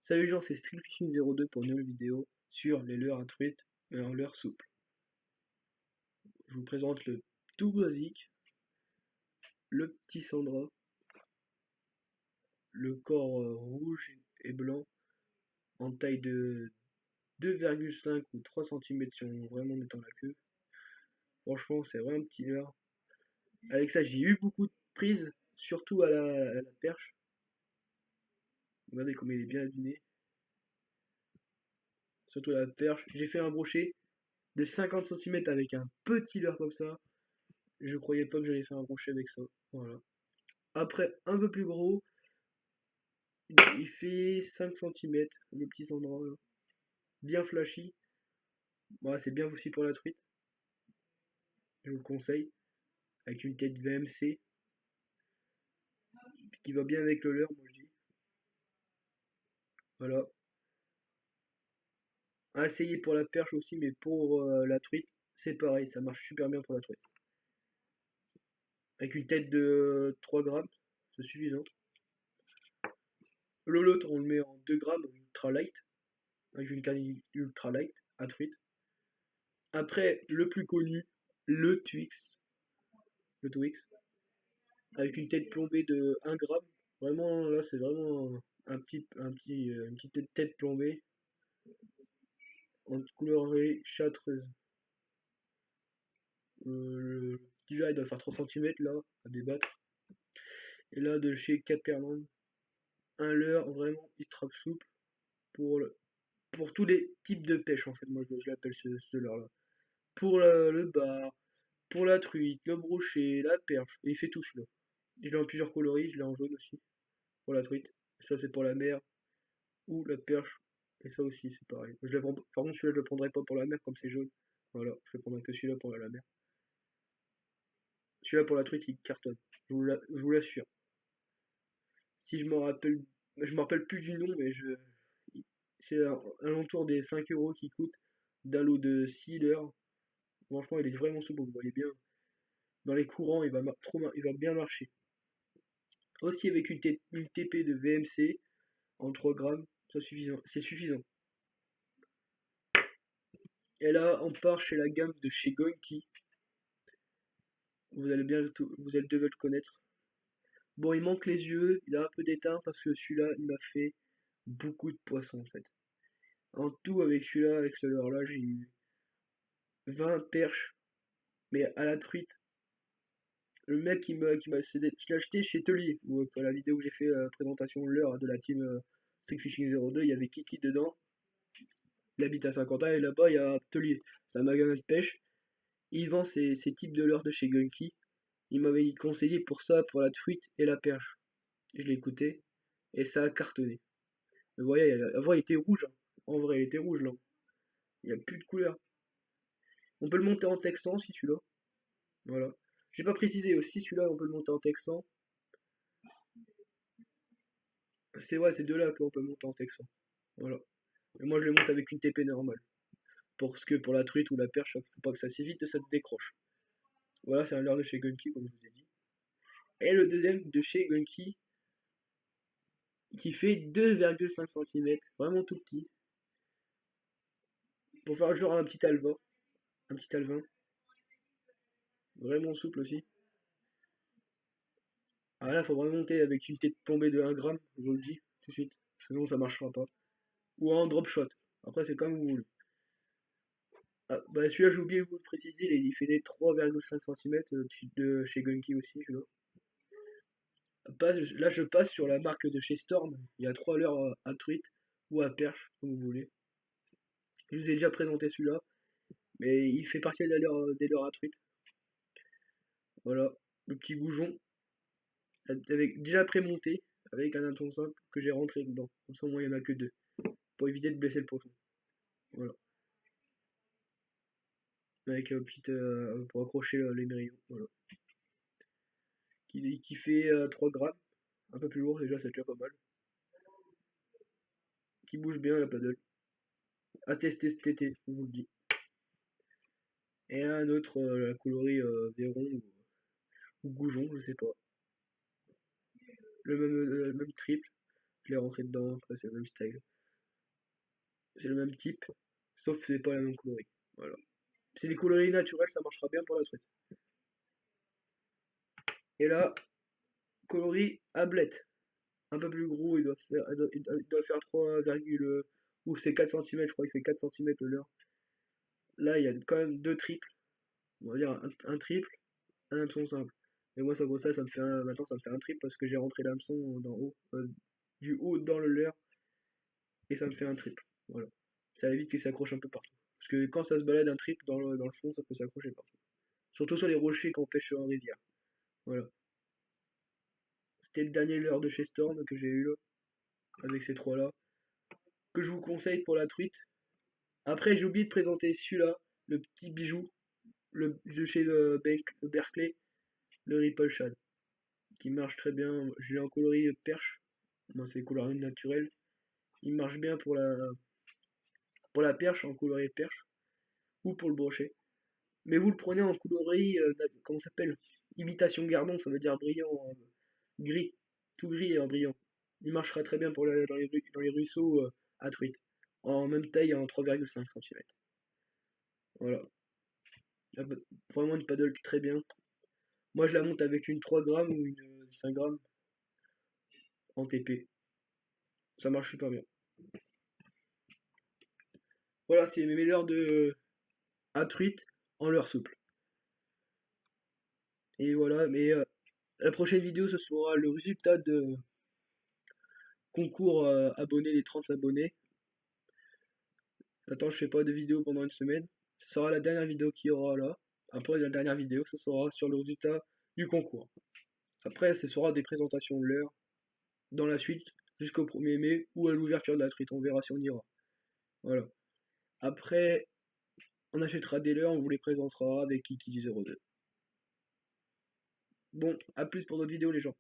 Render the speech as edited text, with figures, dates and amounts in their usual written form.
Salut les gens, c'est StreetFishing02 pour une nouvelle vidéo sur les leurres à truite et en leurre souple. Je vous présente le tout basique, le petit Sandra, le corps rouge et blanc en taille de 2,5 ou 3 cm si on vraiment mettant la queue. Franchement, c'est vraiment un petit leurre. Avec ça, j'ai eu beaucoup de prises, surtout à la perche. Regardez comme il est bien abîmé. Surtout à la perche. J'ai fait un brochet de 50 cm avec un petit leurre comme ça. Je croyais pas que j'allais faire un brochet avec ça. Voilà. Après, un peu plus gros, il fait 5 cm, le petit Sandra, là. Bien flashy. Voilà, c'est bien aussi pour la truite. Je vous le conseille. Avec une tête VMC qui va bien avec le leurre, moi je dis. Voilà. À essayer pour la perche aussi, mais pour la truite, c'est pareil, ça marche super bien pour la truite. Avec une tête de 3 grammes, c'est suffisant. L'autre, on le met en 2 grammes, ultra light. Avec une canne ultra light à truite. Après, le plus connu, le Twix. Le Twix. Avec une tête plombée de 1 gramme. Vraiment, là, c'est vraiment une petite tête plombée en couleur châtreuse. Déjà, il doit faire 3 cm là, à débattre. Et là, de chez Caperland, un leurre vraiment ultra souple pour tous les types de pêche en fait. Moi, je l'appelle ce leurre là. Pour le bar, pour la truite, le brochet, la perche. Et il fait tout celui-là. Je l'ai en plusieurs coloris, je l'ai en jaune aussi pour la truite. Ça, c'est pour la mer ou la perche. Et ça aussi, c'est pareil. Par contre, celui-là, je le prendrai pas pour la mer comme c'est jaune. Voilà, je le prendrai que celui-là pour la mer. Celui-là pour la truite, il cartonne. Je vous l'assure. Si je me rappelle plus du nom, mais c'est un entour des 5 euros qui coûte d'un lot de 6 leurres. Franchement, il est vraiment souple, vous voyez bien. Dans les courants, il va bien marcher. Aussi avec une TP de VMC en 3 grammes, c'est suffisant. Et là, on part chez la gamme de chez Gonki. Vous allez devoir le connaître. Bon, il manque les yeux, il a un peu d'éteint parce que celui-là, il m'a fait beaucoup de poissons en fait. En tout, avec celui-là, avec ce leurre-là, j'ai eu 20 perches, mais à la truite. Le mec qui m'a cédé, je l'ai acheté chez Tellier, où pour la vidéo où j'ai fait présentation de l'heure de la team Street Fishing 02, il y avait Kiki dedans. Il habite à Saint-Quentin et là-bas il y a Tellier, c'est un magasin de pêche. Il vend ces types de leurres de chez Gunky. Il m'avait conseillé pour ça, pour la truite et la perche. Je l'ai écouté et ça a cartonné. Vous voyez, avant il était rouge, hein. En vrai, il était rouge là. Il n'y a plus de couleur. On peut le monter en texan si celui-là. Voilà. J'ai pas précisé aussi, celui-là on peut le monter en texan. C'est vrai, c'est de là qu'on peut le monter en texan. Voilà. Et moi je le monte avec une TP normale. Parce que pour la truite ou la perche, faut pas que ça s'évite, ça te décroche. Voilà, c'est un leurre de chez Gunky, comme je vous ai dit. Et le deuxième de chez Gunky, qui fait 2,5 cm, vraiment tout petit. Pour faire genre un petit alvin, vraiment souple aussi. Ah là, faut vraiment monter avec une tête plombée de 1 gramme, je vous le dis tout de suite, sinon ça marchera pas. Ou en drop shot, après c'est comme vous voulez. Ah, bah celui-là, j'ai oublié de vous le préciser, il fait des 3,5 cm de chez Gunky aussi, celui-là. Là, je passe sur la marque de chez Storm. Il y a 3 leurres à truite ou à perche, comme vous voulez. Je vous ai déjà présenté celui-là, mais il fait partie des leurres à truite. Voilà, le petit goujon, avec, déjà prémonté, avec un hameçon simple que j'ai rentré dedans. Comme ça, au moins, il n'y en a que 2, pour éviter de blesser le poisson. Voilà, avec pour accrocher l'émerillon. Voilà. Qui fait 3 grammes, un peu plus lourd déjà, c'est déjà pas mal. Qui bouge bien la paddle. À tester cet été, je vous le dis. Et un autre, la coloris Véron ou Goujon, je sais pas. Le même triple, je l'ai rentré dedans, après c'est le même style. c'est le même type, sauf que c'est pas la même colorie. Voilà. C'est des coloris naturels, ça marchera bien pour la truite. Et là, coloris ablette. Un peu plus gros, il doit faire 3, ou c'est 4 cm, je crois qu'il fait 4 cm le leurre. Là, il y a quand même deux triples. On va dire un triple, un hameçon simple. Et moi, ça vaut ça, maintenant ça me fait un triple parce que j'ai rentré l'hameçon du haut dans le leurre et ça me fait un triple. Voilà. Ça évite qu'il s'accroche un peu partout. Parce que quand ça se balade un triple dans le fond, ça peut s'accrocher partout. Surtout sur les rochers qu'on pêche en rivière. Voilà. C'était le dernier leurre de chez Storm que j'ai eu là, avec ces trois-là, que je vous conseille pour la truite. Après, j'ai oublié de présenter celui-là, le petit bijou, de chez Berkeley, le Ripple Shad, qui marche très bien. Je l'ai en coloris perche. Moi, c'est les coloris naturelles. Il marche bien pour la perche, en coloris perche, ou pour le brochet. Mais vous le prenez en coloris, comment ça s'appelle? Imitation gardon, ça veut dire brillant, gris. Tout gris et en brillant. Il marchera très bien dans les ruisseaux à truite. En même taille, en 3,5 cm. Voilà. Ah bah, vraiment une paddle très bien. Moi, je la monte avec une 3 grammes ou une 5 grammes en TP. Ça marche super bien. Voilà, c'est mes meilleurs de à truite en leurre souple. Et voilà, mais la prochaine vidéo, ce sera le résultat de concours abonnés, des 30 abonnés. Attends, je fais pas de vidéo pendant une semaine. Ce sera la dernière vidéo qu'il y aura là. Après la dernière vidéo, ce sera sur le résultat du concours. Après, ce sera des présentations de l'heure dans la suite jusqu'au 1er mai ou à l'ouverture de la truite. On verra si on ira. Voilà. Après, on achètera des leurres, on vous les présentera avec Kiki 02. Bon, à plus pour d'autres vidéos les gens.